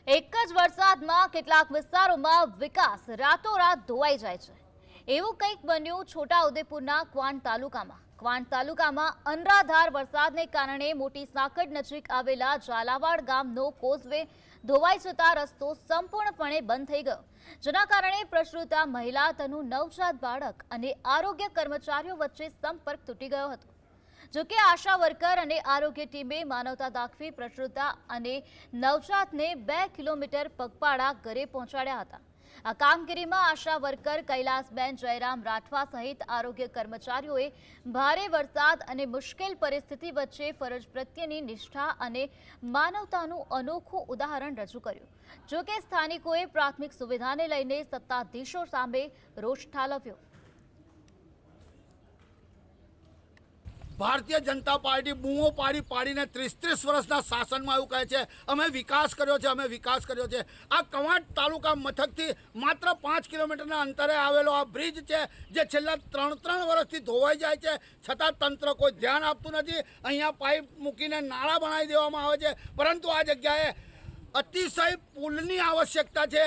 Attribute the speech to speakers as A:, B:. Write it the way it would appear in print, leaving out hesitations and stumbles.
A: એક જ વરસાદમાં કેટલાક વિસ્તારોમાં વિકાસ રાતોરાત ધોવાઈ જાય છે। એવું કંઈક બન્યું છોટાઉદેપુરના ક્વાંટ તાલુકામાં અનરાધાર વરસાદને કારણે મોટી સાંકળ નજીક આવેલા ઝાલાવાડ ગામનો કોઝવે ધોવાઈ જતા રસ્તો સંપૂર્ણપણે બંધ થઈ ગયો, જેના કારણે પ્રસૂતા મહિલા, તેનું નવજાત બાળક અને આરોગ્ય કર્મચારીઓ વચ્ચે સંપર્ક તૂટી ગયો હતો। જોકે આશા વર્કર અને આરોગ્ય ટીમે માનવતા દાખવી પ્રસૂતા અને નવજાતને 2 કિલોમીટર પગપાળા ઘરે પહોંચાડ્યા હતા। આ કામગીરીમાં આશા વર્કર કૈલાસબેન જયરામ રાઠવા સહિત આરોગ્ય કર્મચારીઓએ ભારે વરસાદ અને મુશ્કેલ પરિસ્થિતિ વચ્ચે ફરજ પ્રત્યેની નિષ્ઠા અને માનવતાનું અનોખું ઉદાહરણ રજૂ કર્યું। જોકે સ્થાનિકોએ પ્રાથમિક સુવિધાને લઈને સત્તાધીશો સામે રોષ ઠાલવ્યો।
B: ભારતીય જનતા પાર્ટી બૂમો પાડીને 30 વર્ષના શાસનમાં એવું કહે છે અમે વિકાસ કર્યો છે, અમે વિકાસ કર્યો છે। આ કવાંટ તાલુકા મથકથી માત્ર 5 કિલોમીટરના અંતરે આવેલો આ બ્રિજ છે, જે છેલ્લા 3 વર્ષથી ધોવાઈ જાય છે, છતાં તંત્ર કોઈ ધ્યાન આપતું નથી। અહીંયા પાઇપ મૂકીને નાળા બનાવી દેવામાં આવે છે, પરંતુ આ જગ્યાએ અતિશય પુલની આવશ્યકતા છે।